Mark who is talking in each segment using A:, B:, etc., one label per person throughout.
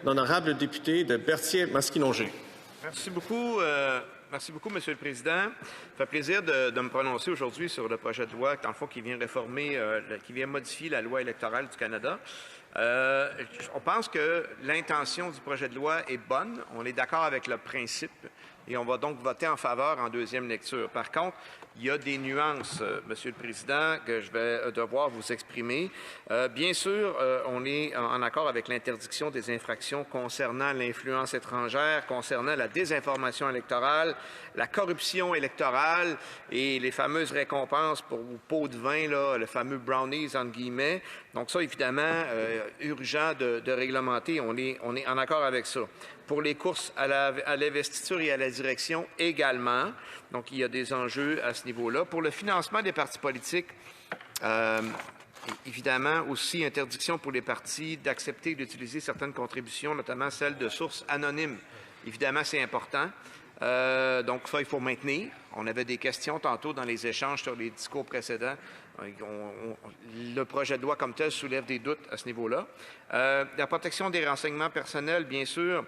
A: l'honorable député de Berthier-Maskinongé.
B: Merci beaucoup. Merci beaucoup, Monsieur le Président. Ça fait plaisir de me prononcer aujourd'hui sur le projet de loi, dans le fond, qui vient réformer, qui vient modifier la loi électorale du Canada. On pense que l'intention du projet de loi est bonne. On est d'accord avec le principe et on va donc voter en faveur en deuxième lecture. Par contre, il y a des nuances, Monsieur le Président, que je vais devoir vous exprimer. Bien sûr, on est en accord avec l'interdiction des infractions concernant l'influence étrangère, concernant la désinformation électorale, la corruption électorale et les fameuses récompenses pour vos pots de vin, là, le fameux brownies, entre guillemets. Donc ça, évidemment, urgent de réglementer. On est en accord avec ça. Pour les courses à l'investiture et à la direction également. Donc, il y a des enjeux à ce niveau-là. Pour le financement des partis politiques, évidemment, aussi interdiction pour les partis d'accepter et d'utiliser certaines contributions, notamment celles de sources anonymes. Évidemment, c'est important. Donc, ça, il faut maintenir. On avait des questions tantôt dans les échanges sur les discours précédents. Le projet de loi comme tel soulève des doutes à ce niveau-là. La protection des renseignements personnels, bien sûr,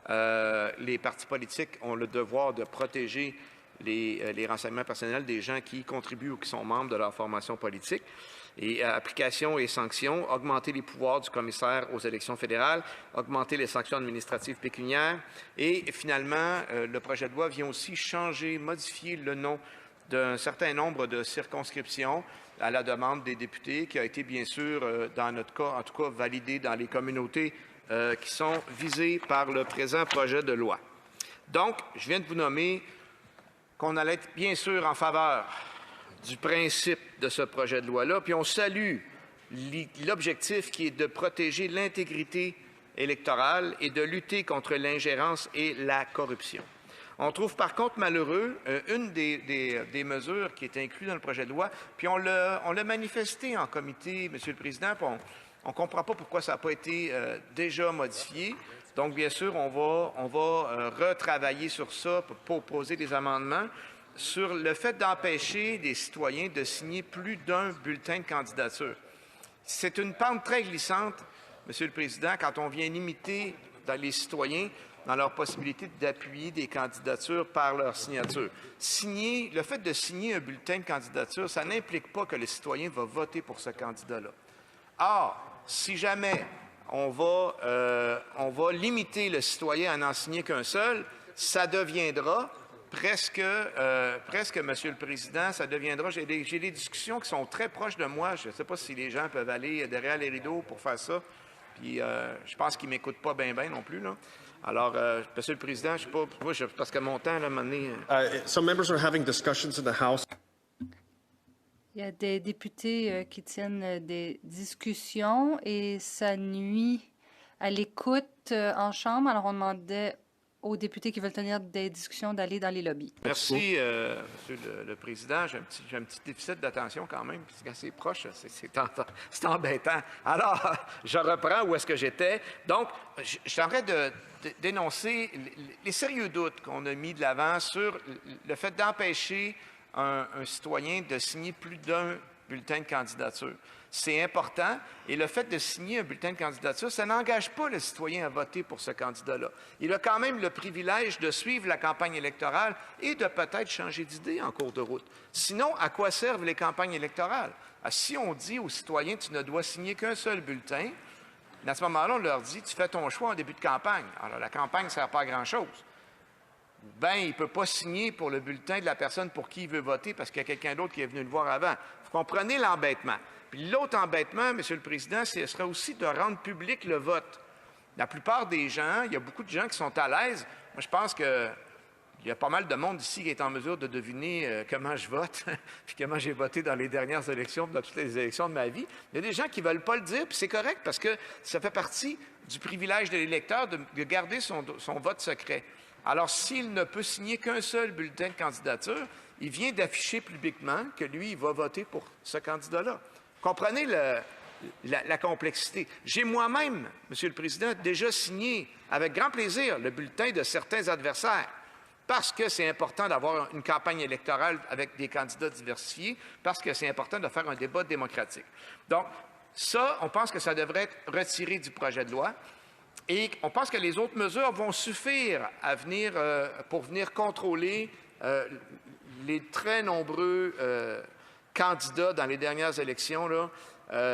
B: les partis politiques ont le devoir de protéger les renseignements personnels des gens qui contribuent ou qui sont membres de leur formation politique. Et application et sanctions, augmenter les pouvoirs du commissaire aux élections fédérales, augmenter les sanctions administratives pécuniaires. Et finalement, le projet de loi vient aussi changer, modifier le nom d'un certain nombre de circonscriptions à la demande des députés, qui a été bien sûr, dans notre cas, en tout cas, validé dans les communautés qui sont visées par le présent projet de loi. Donc, je viens de vous nommer qu'on allait être bien sûr en faveur du principe de ce projet de loi-là, puis on salue l'objectif qui est de protéger l'intégrité électorale et de lutter contre l'ingérence et la corruption. On trouve par contre malheureux une des mesures qui est inclue dans le projet de loi, puis on l'a manifesté en comité, Monsieur le Président, puis on ne comprend pas pourquoi ça n'a pas été déjà modifié. Donc, bien sûr, on va retravailler sur ça pour poser des amendements sur le fait d'empêcher les citoyens de signer plus d'un bulletin de candidature. C'est une pente très glissante, Monsieur le Président, quand on vient limiter les citoyens dans leur possibilité d'appuyer des candidatures par leur signature. Le fait de signer un bulletin de candidature, ça n'implique pas que le citoyen va voter pour ce candidat-là. Or, si jamais on va limiter le citoyen à n'en signer qu'un seul, ça deviendra presque, Monsieur le Président, ça deviendra... J'ai des discussions qui sont très proches de moi. Je ne sais pas si les gens peuvent aller derrière les rideaux pour faire ça. Puis, je pense qu'ils ne m'écoutent pas bien non plus, là. Alors, Monsieur le Président, je ne sais pas, moi, parce que mon temps, là, à un moment donné...
A: Some members are having discussions in the House.
C: Il y a des députés qui tiennent des discussions et ça nuit à l'écoute en Chambre. Alors, on demandait aux députés qui veulent tenir des discussions d'aller dans les lobbies.
B: Merci, Monsieur le Président. J'ai un petit déficit d'attention quand même, puisque quand c'est proche, c'est embêtant. Alors, je reprends où est-ce que j'étais. Donc, je suis en train de dénoncer les sérieux doutes qu'on a mis de l'avant sur le fait d'empêcher un citoyen de signer plus d'un bulletin de candidature. C'est important. Et le fait de signer un bulletin de candidature, ça n'engage pas le citoyen à voter pour ce candidat-là. Il a quand même le privilège de suivre la campagne électorale et de peut-être changer d'idée en cours de route. Sinon, à quoi servent les campagnes électorales? Si on dit aux citoyens, tu ne dois signer qu'un seul bulletin, à ce moment-là, on leur dit, tu fais ton choix en début de campagne. Alors, la campagne ne sert pas à grand-chose. Ben, il ne peut pas signer pour le bulletin de la personne pour qui il veut voter parce qu'il y a quelqu'un d'autre qui est venu le voir avant. Vous comprenez l'embêtement. Puis l'autre embêtement, Monsieur le Président, ce serait aussi de rendre public le vote. La plupart des gens, il y a beaucoup de gens qui sont à l'aise. Moi, je pense qu'il y a pas mal de monde ici qui est en mesure de deviner comment je vote, puis comment j'ai voté dans les dernières élections, dans toutes les élections de ma vie. Il y a des gens qui ne veulent pas le dire, puis c'est correct parce que ça fait partie du privilège de l'électeur de garder son vote secret. Alors, s'il ne peut signer qu'un seul bulletin de candidature, il vient d'afficher publiquement que lui, il va voter pour ce candidat-là. Comprenez la complexité. J'ai moi-même, Monsieur le Président, déjà signé avec grand plaisir le bulletin de certains adversaires parce que c'est important d'avoir une campagne électorale avec des candidats diversifiés, parce que c'est important de faire un débat démocratique. Donc, ça, on pense que ça devrait être retiré du projet de loi. Et on pense que les autres mesures vont suffire pour venir contrôler les très nombreux candidats dans les dernières élections. Là.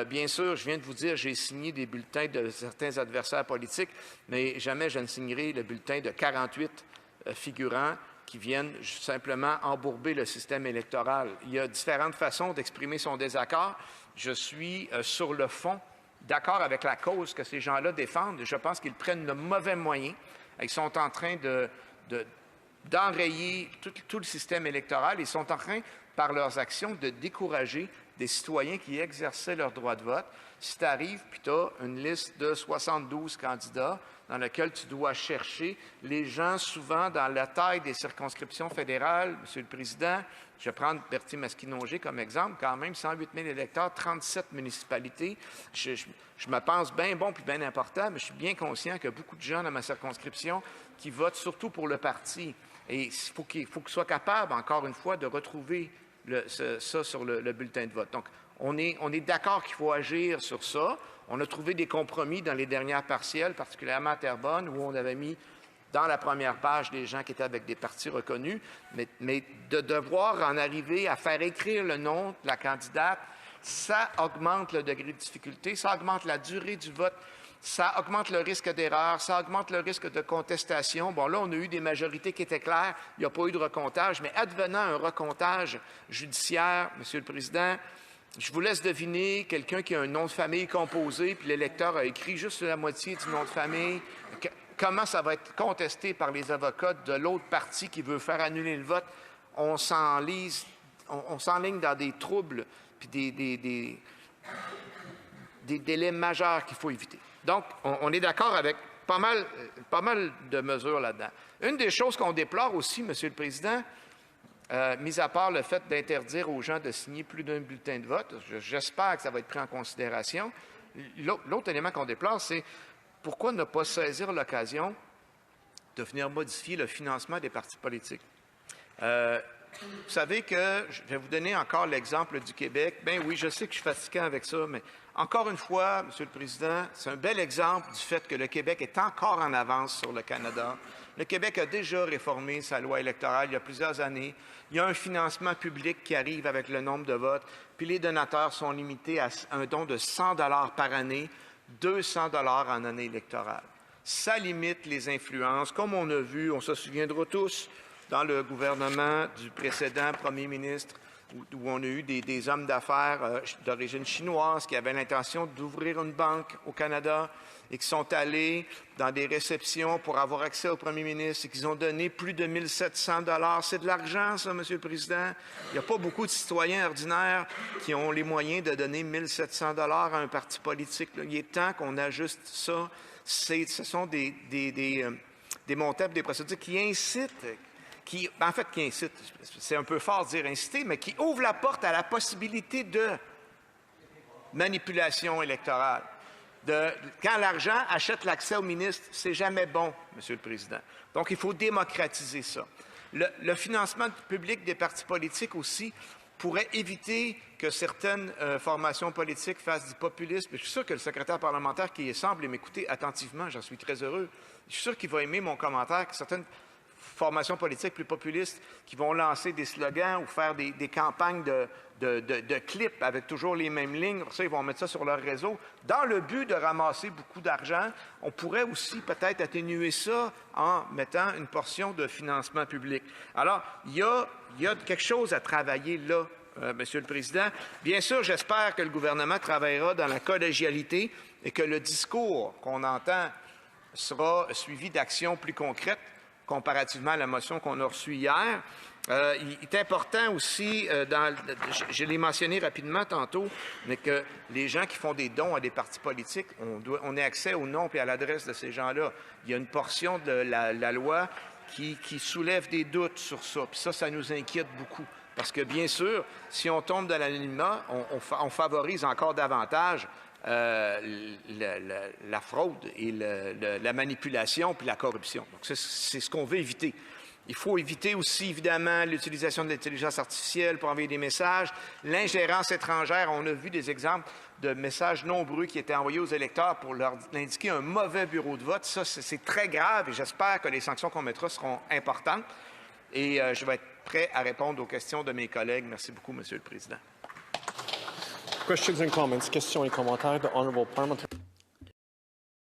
B: Bien sûr, je viens de vous dire, j'ai signé des bulletins de certains adversaires politiques, mais jamais je ne signerai le bulletin de 48 figurants qui viennent simplement embourber le système électoral. Il y a différentes façons d'exprimer son désaccord. Je suis sur le fond d'accord avec la cause que ces gens-là défendent. Je pense qu'ils prennent le mauvais moyen. Ils sont en train d'enrayer tout le système électoral. Ils sont en train, par leurs actions, de décourager des citoyens qui exerçaient leur droit de vote. Si tu arrives puis tu as une liste de 72 candidats dans laquelle tu dois chercher les gens souvent dans la taille des circonscriptions fédérales, Monsieur le Président, je vais prendre Berthier-Masquinongé comme exemple, quand même 108 000 électeurs, 37 municipalités. Je me pense bien bon puis bien important, mais je suis bien conscient qu'il y a beaucoup de gens dans ma circonscription qui votent surtout pour le parti. Et il faut qu'ils soient capables, encore une fois, de retrouver ça sur le bulletin de vote. Donc, on est d'accord qu'il faut agir sur ça. On a trouvé des compromis dans les dernières partielles, particulièrement à Terrebonne, où on avait mis dans la première page des gens qui étaient avec des partis reconnus, mais de devoir en arriver à faire écrire le nom de la candidate, ça augmente le degré de difficulté, ça augmente la durée du vote, ça augmente le risque d'erreur, ça augmente le risque de contestation. Bon, là, on a eu des majorités qui étaient claires, il n'y a pas eu de recomptage, mais advenant un recomptage judiciaire, Monsieur le Président, je vous laisse deviner quelqu'un qui a un nom de famille composé, puis l'électeur a écrit juste la moitié du nom de famille. Comment ça va être contesté par les avocats de l'autre parti qui veut faire annuler le vote? On s'enligne dans des troubles puis des délais majeurs qu'il faut éviter. Donc, on est d'accord avec pas mal de mesures là-dedans. Une des choses qu'on déplore aussi, Monsieur le Président, mis à part le fait d'interdire aux gens de signer plus d'un bulletin de vote, j'espère que ça va être pris en considération. L'autre élément qu'on déplore, c'est pourquoi ne pas saisir l'occasion de venir modifier le financement des partis politiques. Vous savez que, je vais vous donner encore l'exemple du Québec. Bien oui, je sais que je suis fatiguant avec ça, mais encore une fois, Monsieur le Président, c'est un bel exemple du fait que le Québec est encore en avance sur le Canada. Le Québec a déjà réformé sa loi électorale il y a plusieurs années. Il y a un financement public qui arrive avec le nombre de votes, puis les donateurs sont limités à un don de 100 $ par année, 200 $ en année électorale. Ça limite les influences, comme on a vu, on se souviendra tous, dans le gouvernement du précédent premier ministre, où on a eu des hommes d'affaires d'origine chinoise qui avaient l'intention d'ouvrir une banque au Canada et qui sont allés dans des réceptions pour avoir accès au premier ministre et qu'ils ont donné plus de 1 700 $. C'est de l'argent, ça, Monsieur le Président. Il n'y a pas beaucoup de citoyens ordinaires qui ont les moyens de donner 1 700 $ à un parti politique. Il est temps qu'on ajuste ça. Ce sont des montants, des procédures qui incitent, c'est un peu fort de dire inciter, mais qui ouvrent la porte à la possibilité de manipulation électorale. Quand l'argent achète l'accès au ministre, c'est jamais bon, Monsieur le Président. Donc, il faut démocratiser ça. Le financement public des partis politiques aussi pourrait éviter que certaines formations politiques fassent du populisme. Je suis sûr que le secrétaire parlementaire qui semble m'écouter attentivement, j'en suis très heureux, je suis sûr qu'il va aimer mon commentaire, que certaines formations politiques plus populistes qui vont lancer des slogans ou faire des campagnes de clips avec toujours les mêmes lignes. Ça, ils vont mettre ça sur leur réseau. Dans le but de ramasser beaucoup d'argent, on pourrait aussi peut-être atténuer ça en mettant une portion de financement public. Alors, il y a quelque chose à travailler là, Monsieur le Président. Bien sûr, j'espère que le gouvernement travaillera dans la collégialité et que le discours qu'on entend sera suivi d'actions plus concrètes comparativement à la motion qu'on a reçue hier. Il est important aussi, je l'ai mentionné rapidement tantôt, mais que les gens qui font des dons à des partis politiques, on ait accès au nom et à l'adresse de ces gens-là. Il y a une portion de la loi qui soulève des doutes sur ça. Puis ça nous inquiète beaucoup. Parce que, bien sûr, si on tombe dans l'anonymat, on favorise encore davantage la fraude et la manipulation puis la corruption. Donc, c'est ce qu'on veut éviter. Il faut éviter aussi, évidemment, l'utilisation de l'intelligence artificielle pour envoyer des messages, l'ingérence étrangère. On a vu des exemples de messages nombreux qui étaient envoyés aux électeurs pour leur indiquer un mauvais bureau de vote. Ça, c'est très grave et j'espère que les sanctions qu'on mettra seront importantes. Et je vais être prêt à répondre aux questions de mes collègues. Merci beaucoup, Monsieur le Président.
A: Questions and comments. Questions et commentaires de Honorable Parliamentary.